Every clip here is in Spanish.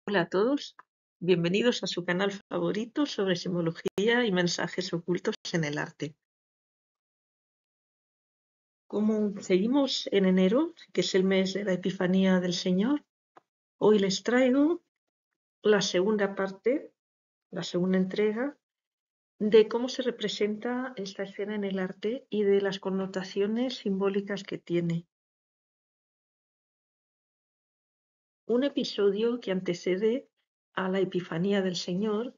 Hola a todos, bienvenidos a su canal favorito sobre simbología y mensajes ocultos en el arte. Como seguimos en enero, que es el mes de la Epifanía del Señor, hoy les traigo la segunda parte, la segunda entrega, de cómo se representa esta escena en el arte y de las connotaciones simbólicas que tiene. Un episodio que antecede a la Epifanía del Señor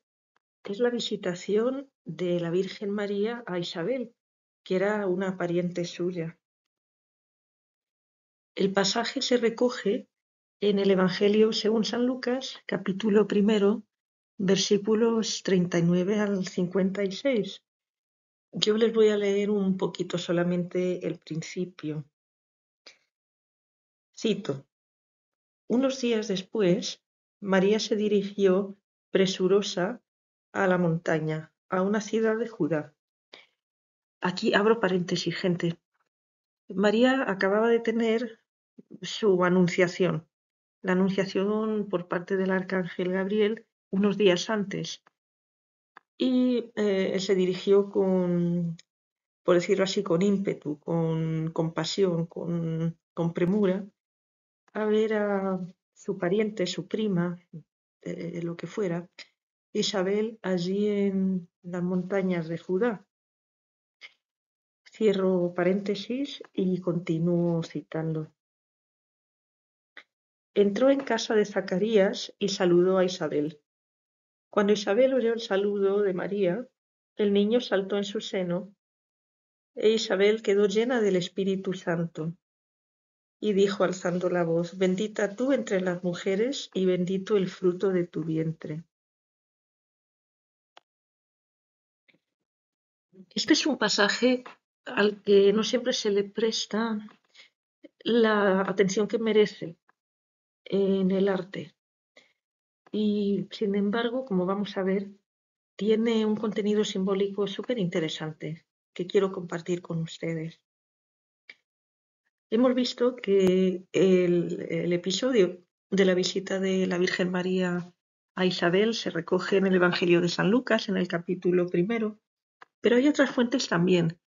es la visitación de la Virgen María a Isabel, que era una pariente suya. El pasaje se recoge en el Evangelio según San Lucas, capítulo 1, versículos 39 al 56. Yo les voy a leer un poquito solamente el principio. Cito: Unos días después, María se dirigió presurosa a la montaña, a una ciudad de Judá. Aquí abro paréntesis, gente. María acababa de tener su anunciación, la anunciación por parte del arcángel Gabriel unos días antes, y se dirigió por decirlo así, con ímpetu, con compasión, con premura, a ver a su pariente, su prima, lo que fuera, Isabel, allí en las montañas de Judá. Cierro paréntesis y continúo citando. Entró en casa de Zacarías y saludó a Isabel. Cuando Isabel oyó el saludo de María, el niño saltó en su seno, e Isabel quedó llena del Espíritu Santo, y dijo alzando la voz: Bendita tú entre las mujeres, y bendito el fruto de tu vientre. Este es un pasaje al que no siempre se le presta la atención que merece en el arte. Y sin embargo, como vamos a ver, tiene un contenido simbólico súper interesante que quiero compartir con ustedes. Hemos visto que el episodio de la visita de la Virgen María a Isabel se recoge en el Evangelio de San Lucas, en el capítulo 1, pero hay otras fuentes también.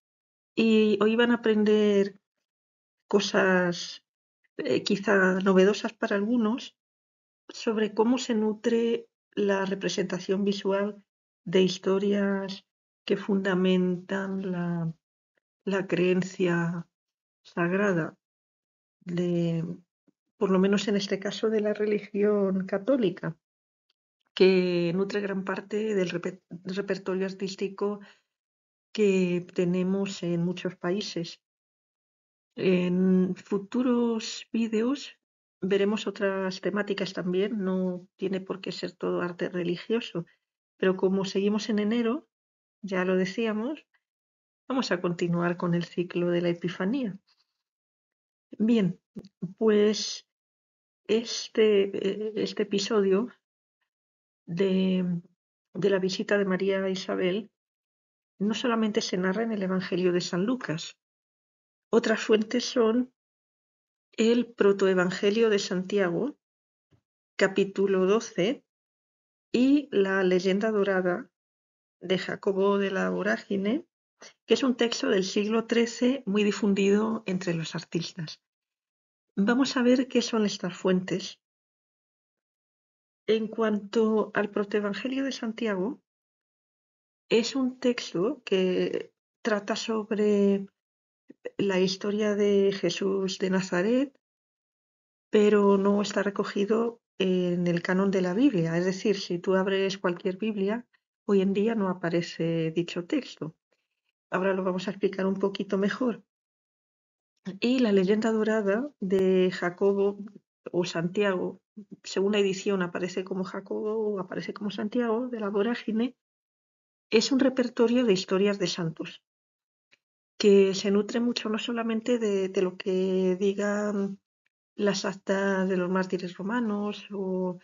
Y hoy van a aprender cosas quizá novedosas para algunos sobre cómo se nutre la representación visual de historias que fundamentan la creencia sagrada de, por lo menos en este caso, de la religión católica, que nutre gran parte del repertorio artístico que tenemos en muchos países. En futuros vídeos veremos otras temáticas también, no tiene por qué ser todo arte religioso, pero como seguimos en enero, ya lo decíamos, vamos a continuar con el ciclo de la Epifanía. Bien, pues este episodio de, de la visita de María a Isabel no solamente se narra en el Evangelio de San Lucas, otras fuentes son el protoevangelio de Santiago, capítulo 12, y la leyenda dorada de Jacobo de la Vorágine, que es un texto del siglo XIII muy difundido entre los artistas. Vamos a ver qué son estas fuentes. En cuanto al protoevangelio de Santiago, es un texto que trata sobre la historia de Jesús de Nazaret, pero no está recogido en el canon de la Biblia. Es decir, si tú abres cualquier Biblia, hoy en día no aparece dicho texto. Ahora lo vamos a explicar un poquito mejor. Y la leyenda dorada de Jacobo o Santiago, según la edición aparece como Jacobo o aparece como Santiago de la Vorágine, es un repertorio de historias de santos que se nutre mucho no solamente de lo que digan las actas de los mártires romanos o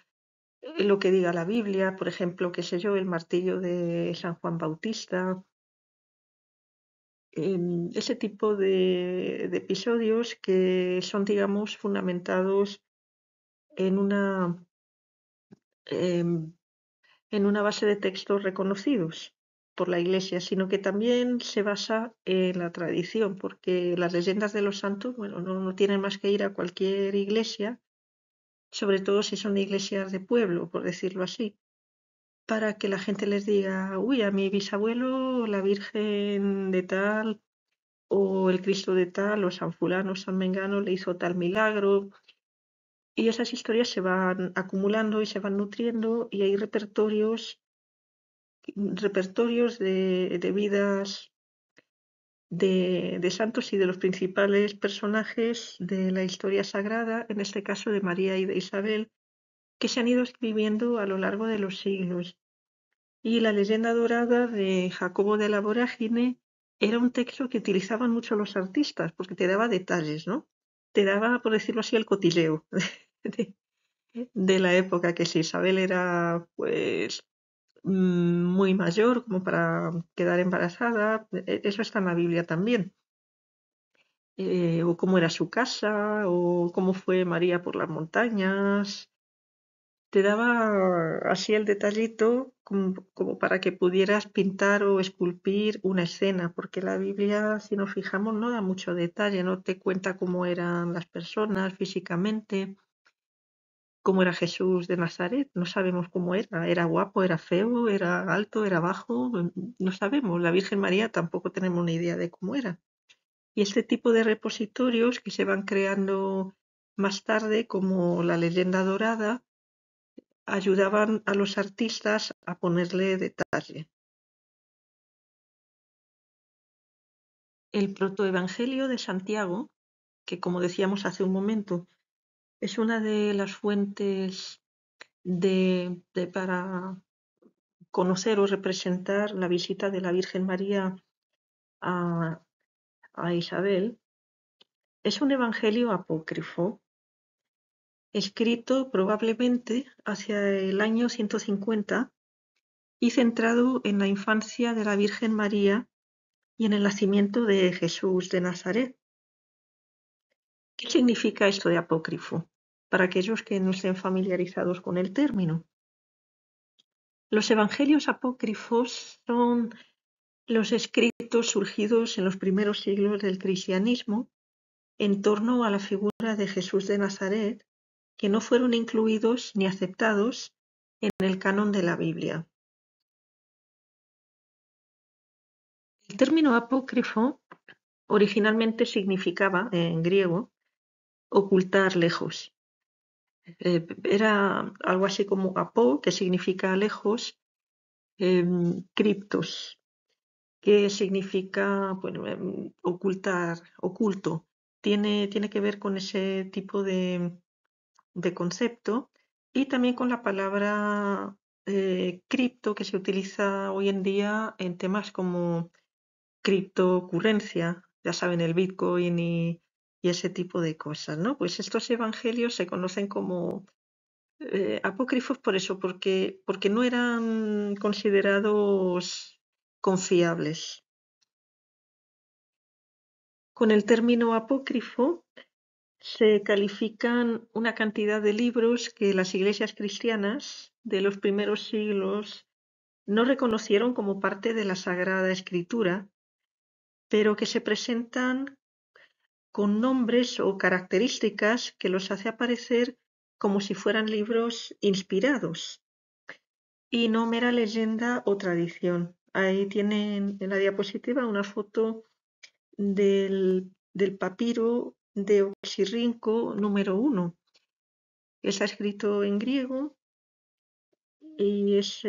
lo que diga la Biblia, por ejemplo, qué sé yo, el martirio de San Juan Bautista, ese tipo de episodios que son, digamos, fundamentados en una em, en una base de textos reconocidos por la Iglesia, sino que también se basa en la tradición, porque las leyendas de los santos, bueno, no tienen más que ir a cualquier iglesia, sobre todo si son iglesias de pueblo, por decirlo así, para que la gente les diga, uy, a mi bisabuelo, la Virgen de tal, o el Cristo de tal, o San Fulano, San Mengano le hizo tal milagro. Y esas historias se van acumulando y se van nutriendo y hay repertorios de vidas de santos y de los principales personajes de la historia sagrada, en este caso de María y de Isabel, que se han ido escribiendo a lo largo de los siglos. Y la leyenda dorada de Jacobo de la Vorágine era un texto que utilizaban mucho los artistas porque te daba detalles, ¿no? Te daba, por decirlo así, el cotilleo de, de la época, que si Isabel era pues muy mayor como para quedar embarazada, eso está en la Biblia también. O cómo era su casa, o cómo fue María por las montañas. Te daba así el detallito como para que pudieras pintar o esculpir una escena, porque la Biblia, si nos fijamos, no da mucho detalle, no te cuenta cómo eran las personas físicamente, cómo era Jesús de Nazaret, no sabemos cómo era guapo, era feo, era alto, era bajo, no sabemos, la Virgen María tampoco tenemos ni idea de cómo era. Y este tipo de repositorios que se van creando más tarde, como la leyenda dorada, ayudaban a los artistas a ponerle detalle. El protoevangelio de Santiago, que como decíamos hace un momento, es una de las fuentes para conocer o representar la visita de la Virgen María a, a Isabel, es un evangelio apócrifo, escrito probablemente hacia el año 150 y centrado en la infancia de la Virgen María y en el nacimiento de Jesús de Nazaret. ¿Qué significa esto de apócrifo? Para aquellos que no estén familiarizados con el término. Los evangelios apócrifos son los escritos surgidos en los primeros siglos del cristianismo en torno a la figura de Jesús de Nazaret, que no fueron incluidos ni aceptados en el canon de la Biblia. El término apócrifo originalmente significaba, en griego, ocultar lejos. Era algo así como apó, que significa lejos, criptos, que significa bueno, ocultar, oculto. Tiene que ver con ese tipo de concepto y también con la palabra cripto que se utiliza hoy en día en temas como criptocurrencia, ya saben, el Bitcoin y ese tipo de cosas, ¿no? Pues estos evangelios se conocen como apócrifos por eso, porque no eran considerados confiables. Con el término apócrifo se califican una cantidad de libros que las iglesias cristianas de los primeros siglos no reconocieron como parte de la Sagrada Escritura, pero que se presentan con nombres o características que los hace aparecer como si fueran libros inspirados y no mera leyenda o tradición. Ahí tienen en la diapositiva una foto del papiro de Oxirrinco número 1. Está escrito en griego y es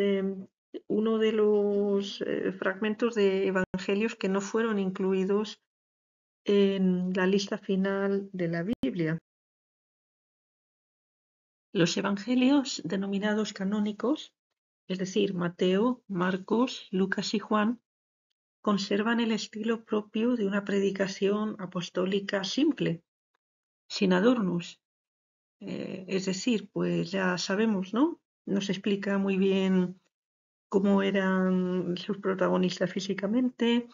uno de los fragmentos de evangelios que no fueron incluidos en la lista final de la Biblia. Los evangelios denominados canónicos, es decir, Mateo, Marcos, Lucas y Juan, conservan el estilo propio de una predicación apostólica simple, sin adornos. Es decir, pues ya sabemos, ¿no? Nos explica muy bien cómo eran sus protagonistas físicamente,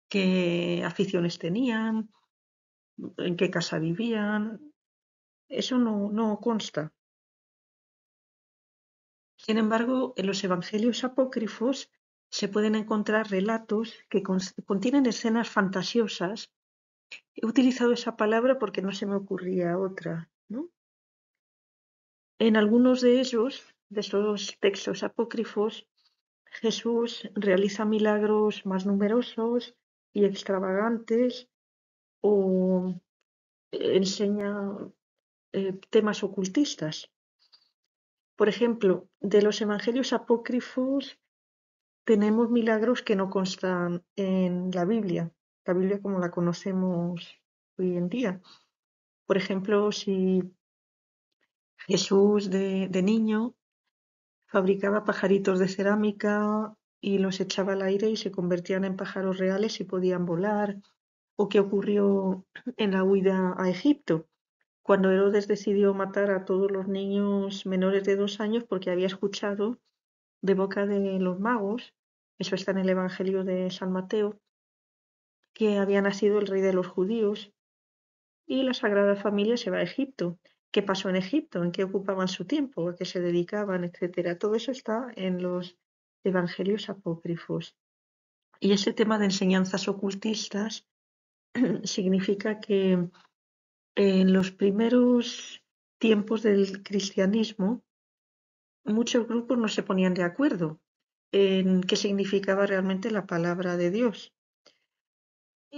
qué aficiones tenían, en qué casa vivían. Eso no consta. Sin embargo, en los evangelios apócrifos se pueden encontrar relatos que contienen escenas fantasiosas. He utilizado esa palabra porque no se me ocurría otra, ¿no? En algunos de ellos, de esos textos apócrifos, Jesús realiza milagros más numerosos y extravagantes o enseña temas ocultistas. Por ejemplo, de los evangelios apócrifos tenemos milagros que no constan en la Biblia como la conocemos hoy en día. Por ejemplo, si Jesús de niño fabricaba pajaritos de cerámica y los echaba al aire y se convertían en pájaros reales y podían volar, o qué ocurrió en la huida a Egipto, cuando Herodes decidió matar a todos los niños menores de 2 años porque había escuchado de boca de los magos, eso está en el Evangelio de San Mateo, que había nacido el rey de los judíos, y la Sagrada Familia se va a Egipto. ¿Qué pasó en Egipto? ¿En qué ocupaban su tiempo? ¿A qué se dedicaban? Etcétera. Todo eso está en los evangelios apócrifos. Y ese tema de enseñanzas ocultistas significa que en los primeros tiempos del cristianismo muchos grupos no se ponían de acuerdo en qué significaba realmente la palabra de Dios.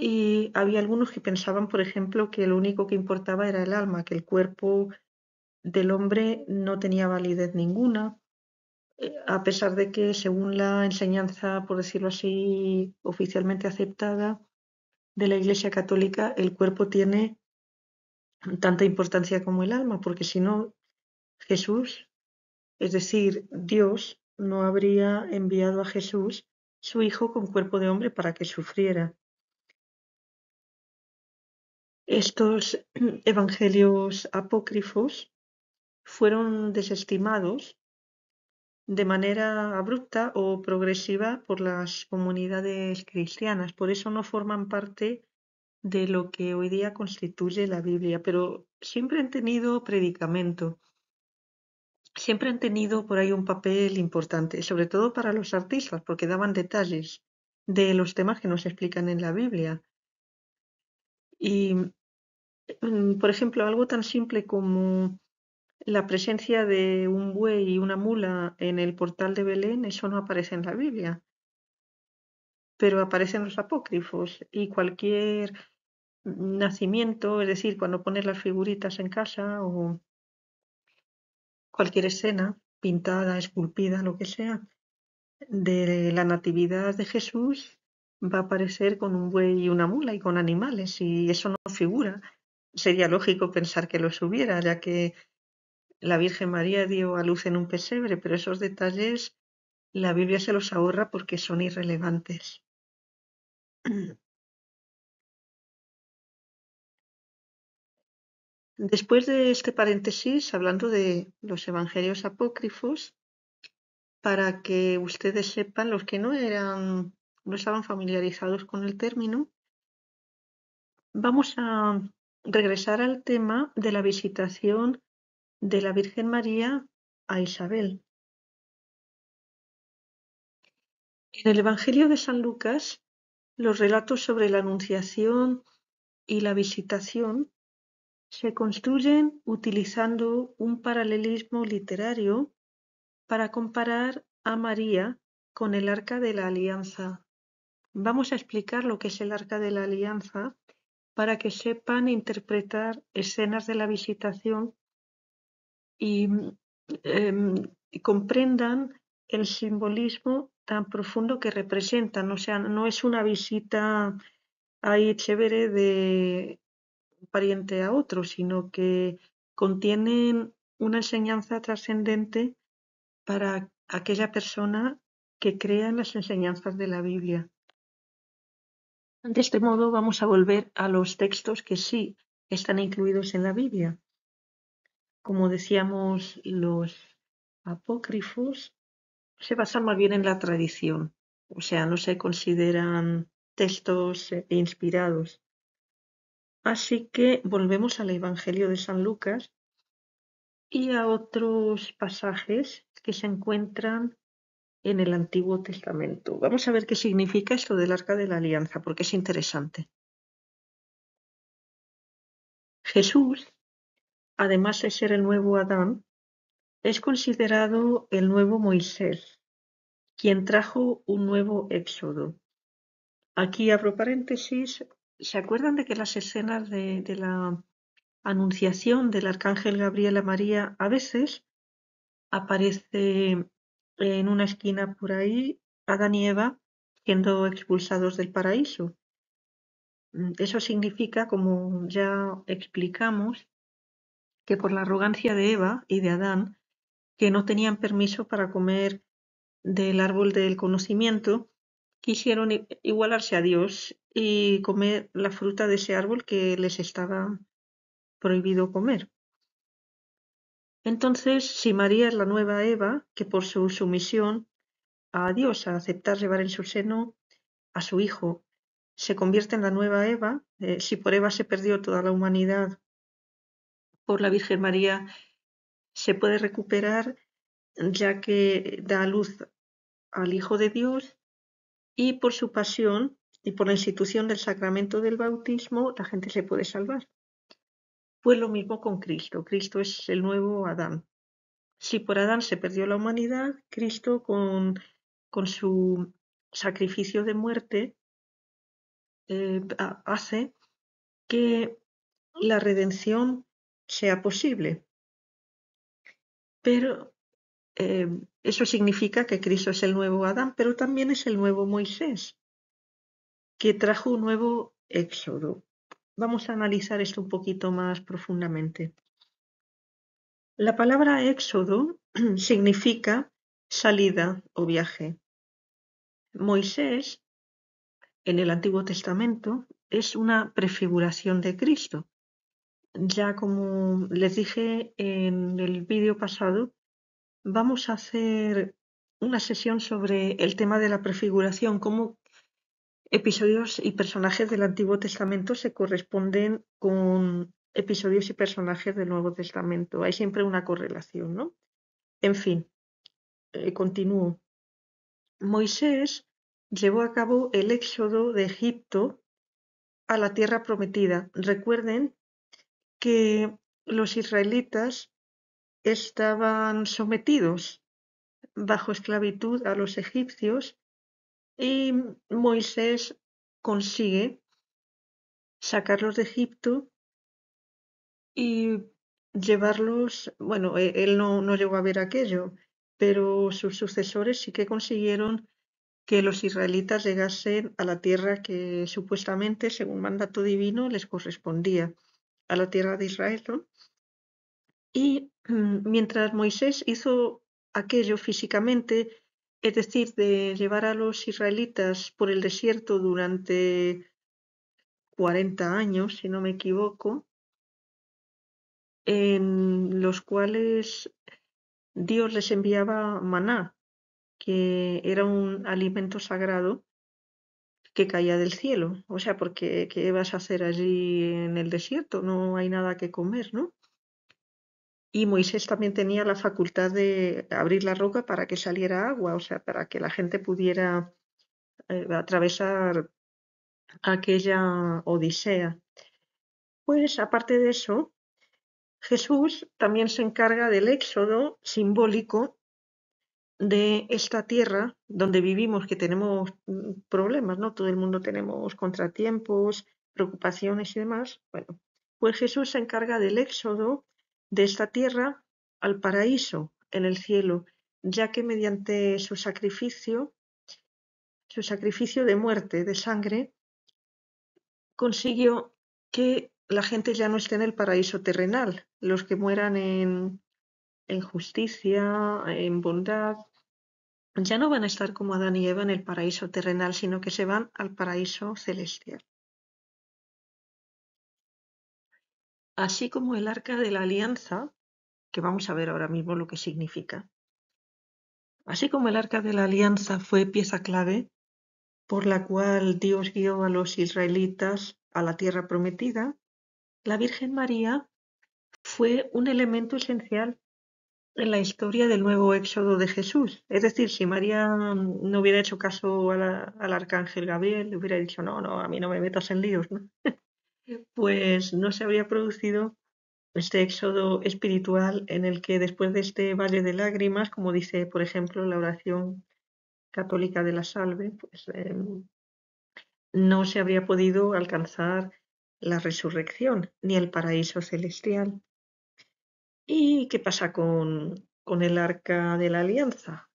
Y había algunos que pensaban, por ejemplo, que lo único que importaba era el alma, que el cuerpo del hombre no tenía validez ninguna, a pesar de que, según la enseñanza, por decirlo así, oficialmente aceptada de la Iglesia Católica, el cuerpo tiene tanta importancia como el alma, porque si no, Jesús, es decir, Dios, no habría enviado a Jesús, su Hijo, con cuerpo de hombre para que sufriera. Estos evangelios apócrifos fueron desestimados de manera abrupta o progresiva por las comunidades cristianas. Por eso no forman parte de lo que hoy día constituye la Biblia, pero siempre han tenido predicamento, siempre han tenido por ahí un papel importante, sobre todo para los artistas, porque daban detalles de los temas que nos explican en la Biblia. Y, por ejemplo, algo tan simple como la presencia de un buey y una mula en el portal de Belén, eso no aparece en la Biblia, pero aparece en los apócrifos, y cualquier nacimiento, es decir, cuando pones las figuritas en casa o cualquier escena pintada, esculpida, lo que sea, de la natividad de Jesús, va a aparecer con un buey y una mula y con animales, y eso no figura. Sería lógico pensar que los hubiera, ya que la Virgen María dio a luz en un pesebre, pero esos detalles la Biblia se los ahorra porque son irrelevantes. Después de este paréntesis, hablando de los evangelios apócrifos, para que ustedes sepan, los que no estaban familiarizados con el término, vamos a regresar al tema de la visitación de la Virgen María a Isabel. En el Evangelio de San Lucas, los relatos sobre la Anunciación y la visitación se construyen utilizando un paralelismo literario para comparar a María con el Arca de la Alianza. Vamos a explicar lo que es el Arca de la Alianza para que sepan interpretar escenas de la visitación y comprendan el simbolismo tan profundo que representan. O sea, no es una visita ahí chévere de un pariente a otro, sino que contienen una enseñanza trascendente para aquella persona que crea en las enseñanzas de la Biblia. De este modo vamos a volver a los textos que sí están incluidos en la Biblia. Como decíamos, los apócrifos se basan más bien en la tradición, o sea, no se consideran textos inspirados. Así que volvemos al Evangelio de San Lucas y a otros pasajes que se encuentran en el Antiguo Testamento. Vamos a ver qué significa esto del Arca de la Alianza, porque es interesante. Jesús, además de ser el nuevo Adán, es considerado el nuevo Moisés, quien trajo un nuevo éxodo. Aquí abro paréntesis. ¿Se acuerdan de que las escenas de la anunciación del arcángel Gabriel a María a veces aparece en una esquina por ahí Adán y Eva siendo expulsados del paraíso? Eso significa, como ya explicamos, que por la arrogancia de Eva y de Adán, que no tenían permiso para comer del árbol del conocimiento, quisieron igualarse a Dios y comer la fruta de ese árbol que les estaba prohibido comer. Entonces, si María es la nueva Eva, que por su sumisión a Dios, a aceptar llevar en su seno a su hijo, se convierte en la nueva Eva, si por Eva se perdió toda la humanidad, por la Virgen María se puede recuperar, ya que da a luz al Hijo de Dios, y por su pasión y por la institución del sacramento del bautismo la gente se puede salvar. Pues lo mismo con Cristo. Cristo es el nuevo Adán. Si por Adán se perdió la humanidad, Cristo con su sacrificio de muerte hace que la redención sea posible. Pero eso significa que Cristo es el nuevo Adán, pero también es el nuevo Moisés, que trajo un nuevo éxodo. Vamos a analizar esto un poquito más profundamente. La palabra éxodo significa salida o viaje. Moisés, en el Antiguo Testamento, es una prefiguración de Cristo. Ya como les dije en el vídeo pasado, vamos a hacer una sesión sobre el tema de la prefiguración, cómo episodios y personajes del Antiguo Testamento se corresponden con episodios y personajes del Nuevo Testamento. Hay siempre una correlación, ¿no? En fin, continúo. Moisés llevó a cabo el éxodo de Egipto a la tierra prometida. Recuerden que los israelitas estaban sometidos bajo esclavitud a los egipcios y Moisés consigue sacarlos de Egipto y llevarlos, bueno, él no llegó a ver aquello, pero sus sucesores sí que consiguieron que los israelitas llegasen a la tierra que supuestamente, según mandato divino, les correspondía, a la tierra de Israel, ¿no? Y mientras Moisés hizo aquello físicamente, es decir, de llevar a los israelitas por el desierto durante 40 años, si no me equivoco, en los cuales Dios les enviaba maná, que era un alimento sagrado que caía del cielo. O sea, porque ¿qué vas a hacer allí en el desierto? No hay nada que comer, ¿no? Y Moisés también tenía la facultad de abrir la roca para que saliera agua, o sea, para que la gente pudiera atravesar aquella odisea. Pues aparte de eso, Jesús también se encarga del éxodo simbólico de esta tierra donde vivimos, que tenemos problemas, ¿no? Todo el mundo tenemos contratiempos, preocupaciones y demás. Bueno, pues Jesús se encarga del éxodo de esta tierra al paraíso en el cielo, ya que mediante su sacrificio de muerte, de sangre, consiguió que la gente ya no esté en el paraíso terrenal. Los que mueran en justicia, en bondad, ya no van a estar como Adán y Eva en el paraíso terrenal, sino que se van al paraíso celestial. Así como el Arca de la Alianza, que vamos a ver ahora mismo lo que significa. Así como el Arca de la Alianza fue pieza clave por la cual Dios guió a los israelitas a la tierra prometida, la Virgen María fue un elemento esencial en la historia del nuevo éxodo de Jesús. Es decir, si María no hubiera hecho caso al arcángel Gabriel, le hubiera dicho, no, no, a mí no me metas en líos, ¿no? Pues no se habría producido este éxodo espiritual en el que después de este valle de lágrimas, como dice, por ejemplo, la oración católica de la Salve, pues no se habría podido alcanzar la resurrección ni el paraíso celestial. ¿Y qué pasa con el arca de la alianza?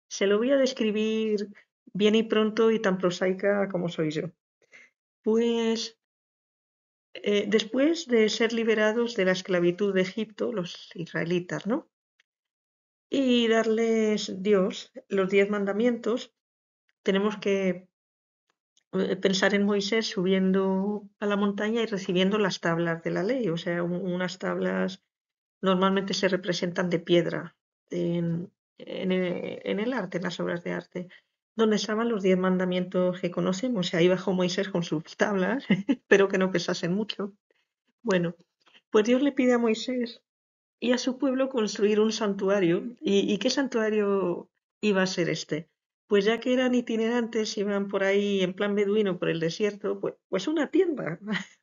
Se lo voy a describir bien y pronto y tan prosaica como soy yo. Pues después de ser liberados de la esclavitud de Egipto, los israelitas, ¿no? Y darles Dios los 10 mandamientos, tenemos que pensar en Moisés subiendo a la montaña y recibiendo las tablas de la ley, o sea, unas tablas normalmente se representan de piedra en el arte, en las obras de arte, donde estaban los 10 mandamientos que conocemos. Y ahí bajó Moisés con sus tablas, espero que no pesasen mucho. Bueno, pues Dios le pide a Moisés y a su pueblo construir un santuario. ¿Y qué santuario iba a ser este? Pues ya que eran itinerantes, iban por ahí en plan beduino por el desierto, pues una tienda,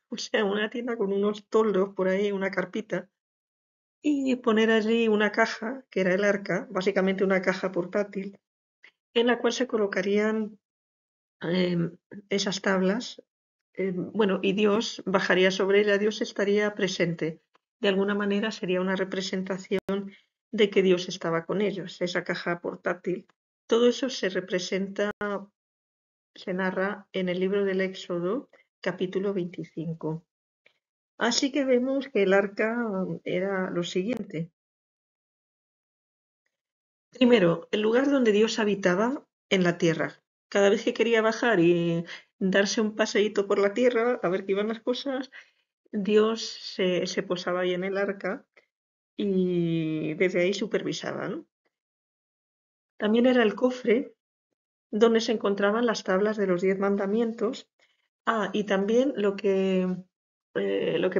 o sea, una tienda con unos toldos por ahí, una carpita, y poner allí una caja, que era el arca, básicamente una caja portátil, en la cual se colocarían esas tablas. Bueno, y Dios bajaría sobre ella, Dios estaría presente. De alguna manera sería una representación de que Dios estaba con ellos, esa caja portátil. Todo eso se representa, se narra en el libro del Éxodo, capítulo 25. Así que vemos que el arca era lo siguiente. Primero, el lugar donde Dios habitaba en la tierra. Cada vez que quería bajar y darse un paseíto por la tierra a ver qué iban las cosas, Dios se posaba ahí en el arca y desde ahí supervisaba, ¿no? También era el cofre donde se encontraban las tablas de los 10 mandamientos. Ah, y también lo que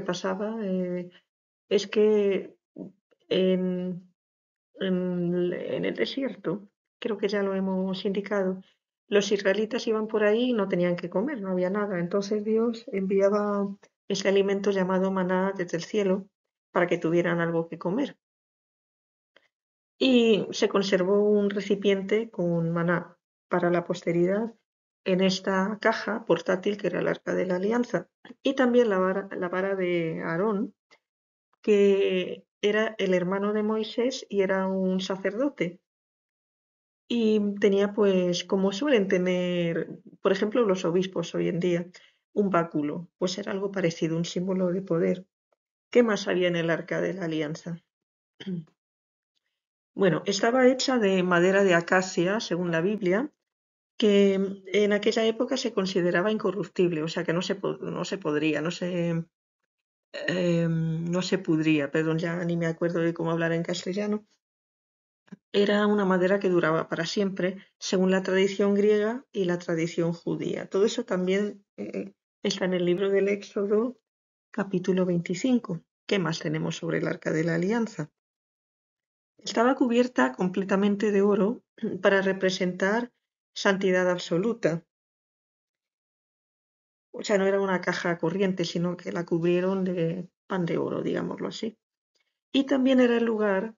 pasaba es que en, en el desierto, creo que ya lo hemos indicado, los israelitas iban por ahí y no tenían que comer, no había nada. Entonces Dios enviaba ese alimento llamado maná desde el cielo para que tuvieran algo que comer. Y se conservó un recipiente con maná para la posteridad en esta caja portátil que era el Arca de la Alianza. Y también la vara de Aarón, que era el hermano de Moisés y era un sacerdote. Y tenía, pues, como suelen tener, por ejemplo, los obispos hoy en día, un báculo. Pues era algo parecido, un símbolo de poder. ¿Qué más había en el Arca de la Alianza? Bueno, estaba hecha de madera de acacia, según la Biblia, que en aquella época se consideraba incorruptible, o sea que no se podría, no se pudría, perdón, ya ni me acuerdo de cómo hablar en castellano. Era una madera que duraba para siempre, según la tradición griega y la tradición judía. Todo eso también está en el libro del Éxodo, capítulo 25. ¿Qué más tenemos sobre el Arca de la Alianza? Estaba cubierta completamente de oro para representar santidad absoluta. O sea, no era una caja corriente, sino que la cubrieron de pan de oro, digámoslo así. Y también era el lugar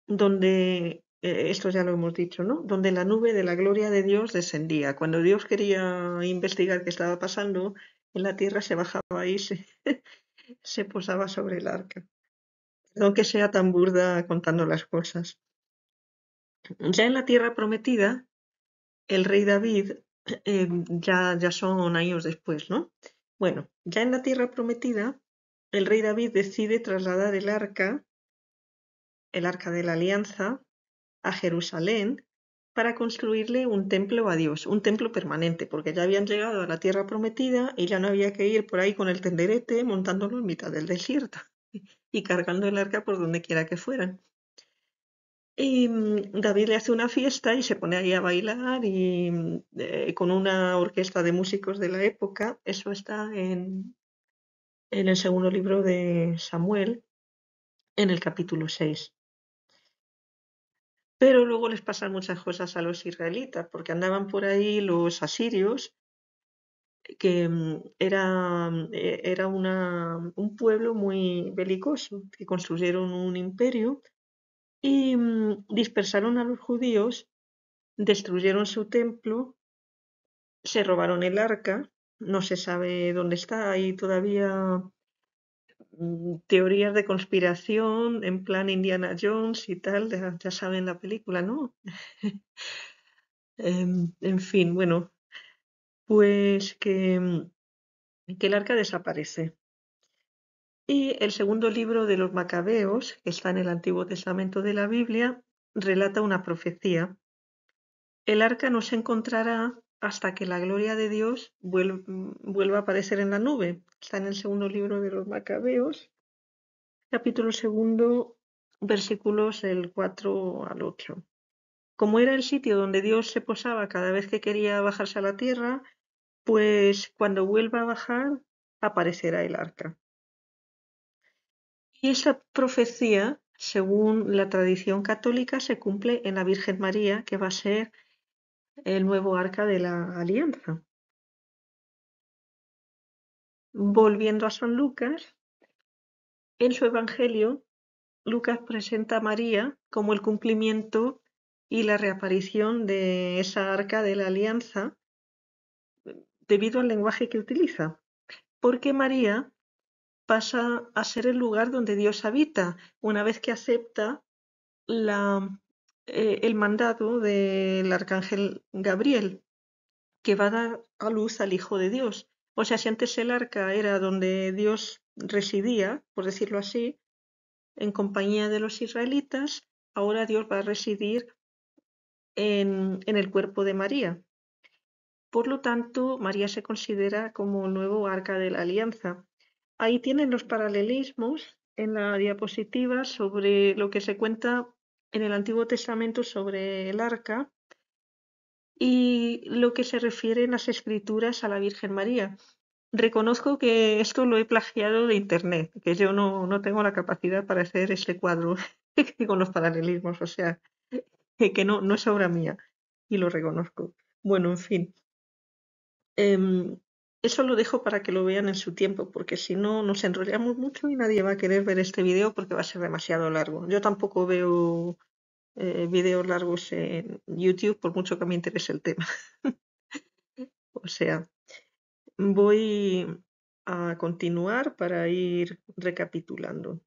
donde, esto ya lo hemos dicho, ¿no? Donde la nube de la gloria de Dios descendía. Cuando Dios quería investigar qué estaba pasando en la tierra, se bajaba ahí, se posaba sobre el arca. Perdón que sea tan burda contando las cosas. Ya en la tierra prometida, el rey David, ya son años después, ¿no? Bueno, ya en la tierra prometida, el rey David decide trasladar el arca de la alianza, a Jerusalén para construirle un templo a Dios, un templo permanente, porque ya habían llegado a la tierra prometida y ya no había que ir por ahí con el tenderete montándolo en mitad del desierto y cargando el arca por donde quiera que fueran. Y David le hace una fiesta y se pone ahí a bailar y con una orquesta de músicos de la época. Eso está en el segundo libro de Samuel, en el capítulo 6. Pero luego les pasan muchas cosas a los israelitas, porque andaban por ahí los asirios, que era un pueblo muy belicoso, que construyeron un imperio y dispersaron a los judíos, destruyeron su templo, se robaron el arca, no se sabe dónde está, hay todavía teorías de conspiración en plan Indiana Jones y tal, ya saben la película, ¿no? En fin, bueno, pues que el arca desaparece. Y el segundo libro de los Macabeos, que está en el Antiguo Testamento de la Biblia, relata una profecía. El arca no se encontrará hasta que la gloria de Dios vuelva a aparecer en la nube. Está en el segundo libro de los Macabeos, capítulo segundo, versículos del 4 al 8. Como era el sitio donde Dios se posaba cada vez que quería bajarse a la tierra, pues cuando vuelva a bajar aparecerá el arca. Y esa profecía, según la tradición católica, se cumple en la Virgen María, que va a ser el nuevo arca de la Alianza. Volviendo a San Lucas, en su Evangelio, Lucas presenta a María como el cumplimiento y la reaparición de esa arca de la Alianza debido al lenguaje que utiliza, porque María pasa a ser el lugar donde Dios habita una vez que acepta el mandato del arcángel Gabriel, que va a dar a luz al Hijo de Dios. O sea, si antes el arca era donde Dios residía, por decirlo así, en compañía de los israelitas, ahora Dios va a residir en el cuerpo de María. Por lo tanto, María se considera como el nuevo arca de la alianza. Ahí tienen los paralelismos en la diapositiva sobre lo que se cuenta en el Antiguo Testamento sobre el arca y lo que se refiere en las escrituras a la Virgen María. Reconozco que esto lo he plagiado de internet, que yo no tengo la capacidad para hacer este cuadro con los paralelismos, o sea, que no es obra mía y lo reconozco. Bueno, en fin, em, eso lo dejo para que lo vean en su tiempo, porque si no nos enrollamos mucho y nadie va a querer ver este vídeo porque va a ser demasiado largo. Yo tampoco veo vídeos largos en YouTube por mucho que me interese el tema. O sea, voy a continuar para ir recapitulando.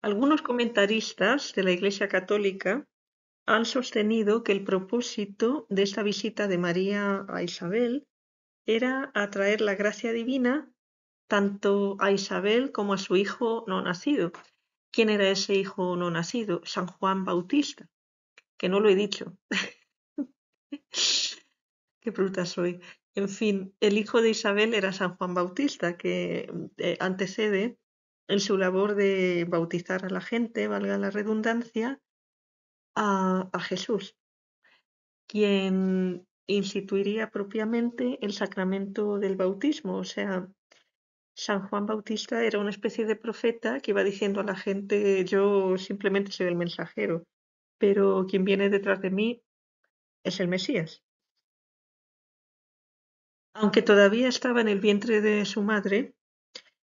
Algunos comentaristas de la Iglesia Católica han sostenido que el propósito de esta visita de María a Isabel era atraer la gracia divina tanto a Isabel como a su hijo no nacido. ¿Quién era ese hijo no nacido? San Juan Bautista, que no lo he dicho. Qué bruta soy. En fin, el hijo de Isabel era San Juan Bautista, que antecede en su labor de bautizar a la gente, valga la redundancia, a Jesús, quien instituiría propiamente el sacramento del bautismo. O sea, San Juan Bautista era una especie de profeta que iba diciendo a la gente, yo simplemente soy el mensajero, pero quien viene detrás de mí es el Mesías. Aunque todavía estaba en el vientre de su madre,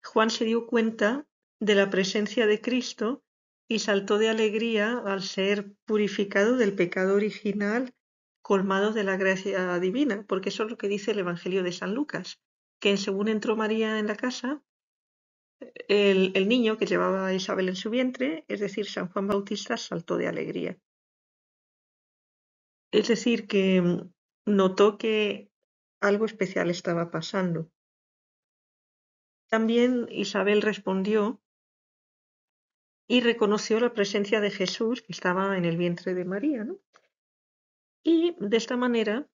Juan se dio cuenta de la presencia de Cristo y saltó de alegría al ser purificado del pecado original, colmado de la gracia divina, porque eso es lo que dice el Evangelio de San Lucas, que según entró María en la casa, el niño que llevaba a Isabel en su vientre, es decir, San Juan Bautista, saltó de alegría. Es decir, que notó que algo especial estaba pasando. También Isabel respondió y reconoció la presencia de Jesús que estaba en el vientre de María, ¿no? Y de esta manera,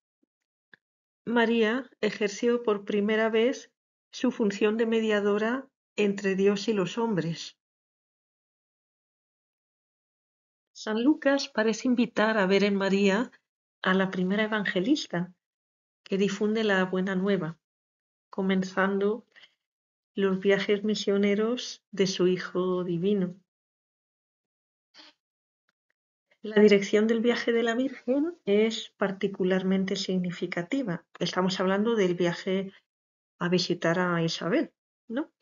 María ejerció por primera vez su función de mediadora entre Dios y los hombres. San Lucas parece invitar a ver en María a la primera evangelista que difunde la buena nueva, comenzando los viajes misioneros de su Hijo Divino. La dirección del viaje de la Virgen es particularmente significativa. Estamos hablando del viaje a visitar a Isabel, ¿no?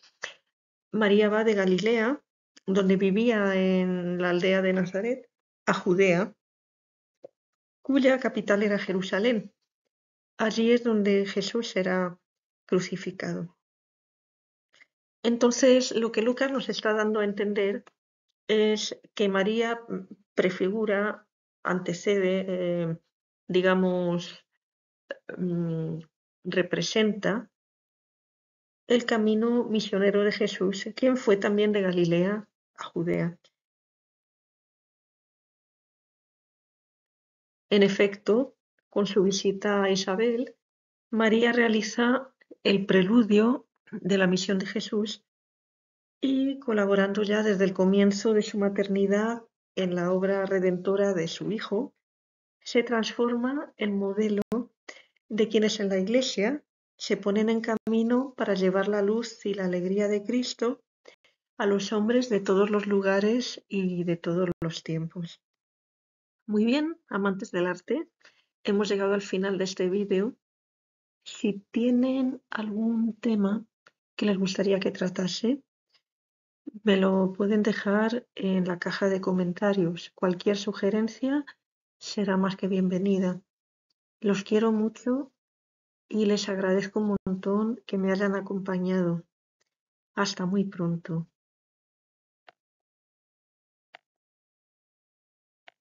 María va de Galilea, donde vivía en la aldea de Nazaret, a Judea, cuya capital era Jerusalén. Allí es donde Jesús será crucificado. Entonces, lo que Lucas nos está dando a entender es que María prefigura, antecede, digamos, representa el camino misionero de Jesús, quien fue también de Galilea a Judea. En efecto, con su visita a Isabel, María realiza el preludio de la misión de Jesús y colaborando ya desde el comienzo de su maternidad en la obra redentora de su Hijo, se transforma en modelo de quienes en la Iglesia se ponen en camino para llevar la luz y la alegría de Cristo a los hombres de todos los lugares y de todos los tiempos. Muy bien, amantes del arte, hemos llegado al final de este vídeo. Si tienen algún tema que les gustaría que tratase, me lo pueden dejar en la caja de comentarios. Cualquier sugerencia será más que bienvenida. Los quiero mucho y les agradezco un montón que me hayan acompañado. Hasta muy pronto.